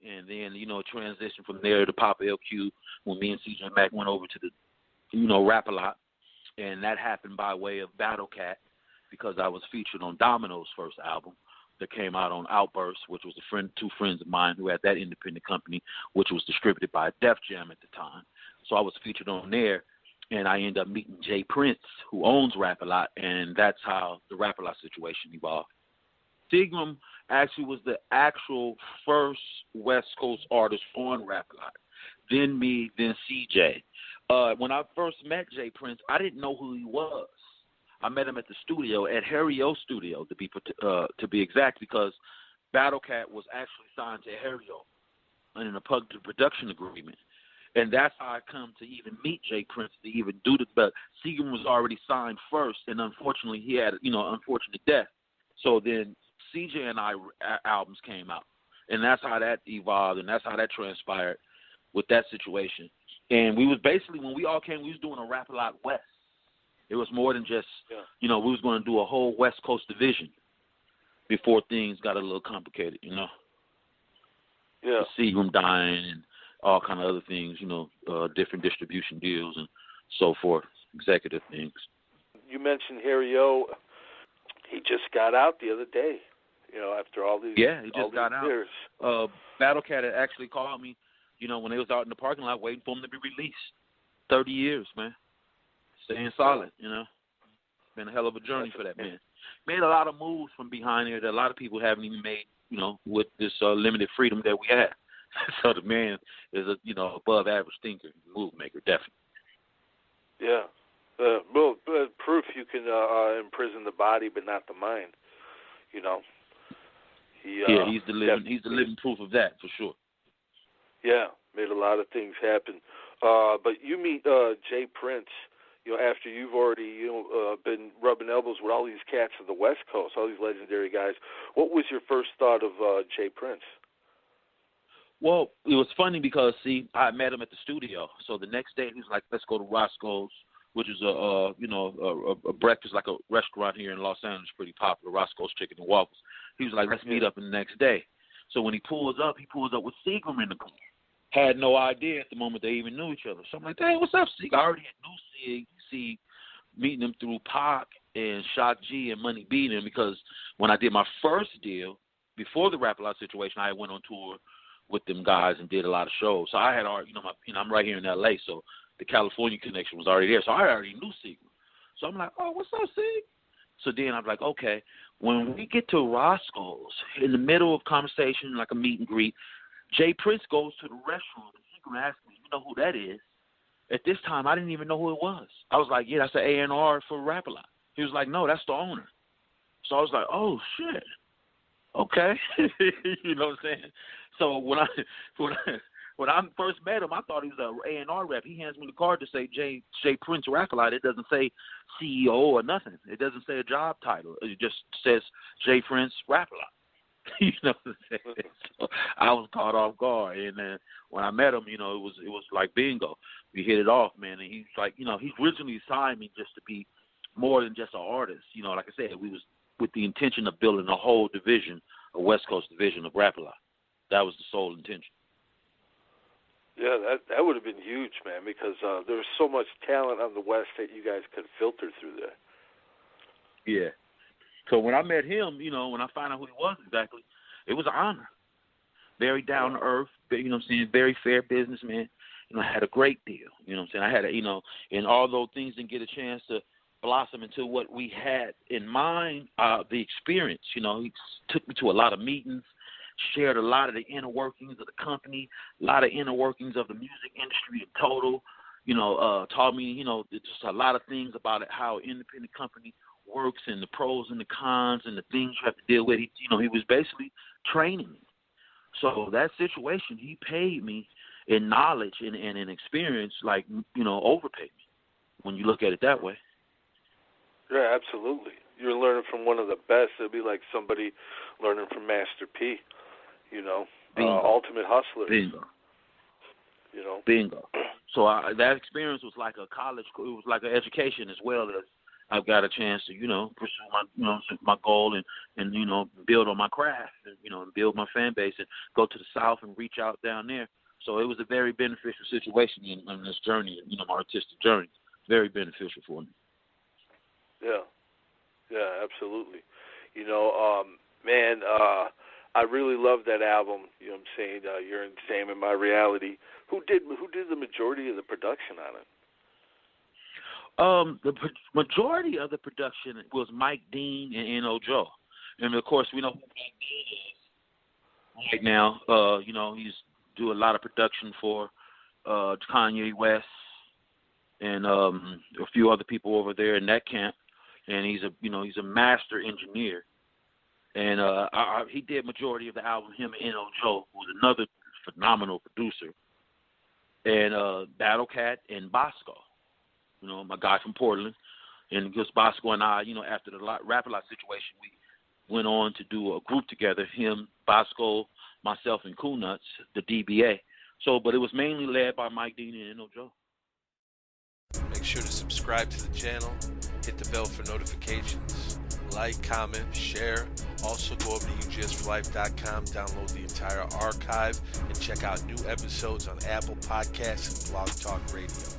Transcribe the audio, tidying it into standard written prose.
And then, transition from there to Poppa LQ when me and CJ Mack went over to the, Rapalot. And that happened by way of Battle Cat because I was featured on Domino's first album that came out on Outburst, which was two friends of mine who had that independent company, which was distributed by Def Jam at the time. So I was featured on there, and I ended up meeting Jay Prince, who owns Rapalot, and that's how the Rapalot situation evolved. Seagram actually was the actual first West Coast artist on Rapalot. Then me, then CJ. When I first met Jay Prince, I didn't know who he was. I met him at the studio, at Harry O Studio, to be exact, because Battle Cat was actually signed to Harry O in a production agreement. And that's how I come to even meet Jay Prince to even do this. But Seagram was already signed first, and unfortunately he had, unfortunate death. So then CJ and I albums came out, and that's how that evolved, and that's how that transpired with that situation. And we was basically, when we all came, we was doing a Rapalot West. It was more than just, we was going to do a whole West Coast division before things got a little complicated, Yeah. Seagram dying and all kind of other things, different distribution deals and so forth, executive things. You mentioned Harry O. He just got out the other day, after all these years. Yeah, he just got out. Battle Cat had actually called me, when they was out in the parking lot waiting for him to be released. 30 years, man. Staying solid, Been a hell of a journey for that man. Made a lot of moves from behind there that a lot of people haven't even made, with this limited freedom that we have. So the man is a, above average thinker, move maker, definitely. Yeah. Proof you can imprison the body but not the mind, He's the living proof of that, for sure. Yeah, made a lot of things happen. But you meet Jay Prince, after you've already, been rubbing elbows with all these cats of the West Coast, all these legendary guys. What was your first thought of Jay Prince? Well, it was funny because, I met him at the studio. So the next day he was like, let's go to Roscoe's, which is a breakfast, like a restaurant here in Los Angeles, pretty popular, Roscoe's Chicken and Waffles. He was like, let's meet up the next day. So when he pulls up with Seagram in the car. Had no idea at the moment they even knew each other. So I'm like, hey, what's up, Seagram? I already knew Seagram, meeting him through Pac and Shock G and Money B them, because when I did my first deal, before the Rapalot situation, I went on tour with them guys and did a lot of shows. So I had already, I'm right here in L.A., so the California connection was already there. So I already knew Seagram. So I'm like, oh, what's up, Seagram? So then I'm like, okay, when we get to Roscoe's, in the middle of conversation, like a meet and greet, Jay Prince goes to the restroom, and Seagram asks me, you know who that is? At this time, I didn't even know who it was. I was like, yeah, that's an A&R for Rapalot. He was like, no, that's the owner. So I was like, oh, shit. Okay. You know what I'm saying? So when I first met him, I thought he was an A&R rep. He hands me the card to say Jay Prince Rapalot. It doesn't say CEO or nothing. It doesn't say a job title. It just says Jay Prince Rapalot. You know what I'm saying? So I was caught off guard, and when I met him, it was like bingo. We hit it off, man. And he's like, he originally signed me just to be more than just an artist. Like I said, we was with the intention of building a whole division, a West Coast division of Rapalot. That was the sole intention. Yeah, that would have been huge, man, because there was so much talent on the West that you guys could filter through there. Yeah. So when I met him, when I found out who he was exactly, it was an honor. Very down to earth, very fair businessman. I had a great deal. I had and although things didn't get a chance to blossom into what we had in mind, the experience, he took me to a lot of meetings, shared a lot of the inner workings of the company, a lot of inner workings of the music industry in total, taught me, just a lot of things about it, how independent company works and the pros and the cons and the things you have to deal with. He was basically training me. So that situation, he paid me in knowledge and in experience, overpaid me when you look at it that way. Yeah, absolutely. You're learning from one of the best. It'd be like somebody learning from Master P, ultimate hustlers. Bingo. Bingo. So that experience was like a college, it was like an education as well as, I've got a chance to, pursue my goal and build on my craft, and build my fan base and go to the South and reach out down there. So it was a very beneficial situation in this journey, my artistic journey. Very beneficial for me. Yeah, absolutely. I really love that album. You know what I'm saying? You're Insane in My Reality. Who did the majority of the production on it? The majority of the production was Mike Dean and N.O. Joe. And, of course, we know who Mike Dean is right now. He's doing a lot of production for Kanye West and a few other people over there in that camp. And he's a master engineer. And he did majority of the album, him and N.O. Joe, who was another phenomenal producer. And Battle Cat and Bosco. My guy from Portland, and because Bosco and I, after the Rapalot situation, we went on to do a group together, him, Bosco, myself, and Cool Nuts, the DBA. So, but it was mainly led by Mike Dean and N.O. Joe. Make sure to subscribe to the channel, hit the bell for notifications, like, comment, share. Also go over to UGSforLife.com, download the entire archive, and check out new episodes on Apple Podcasts and Blog Talk Radio.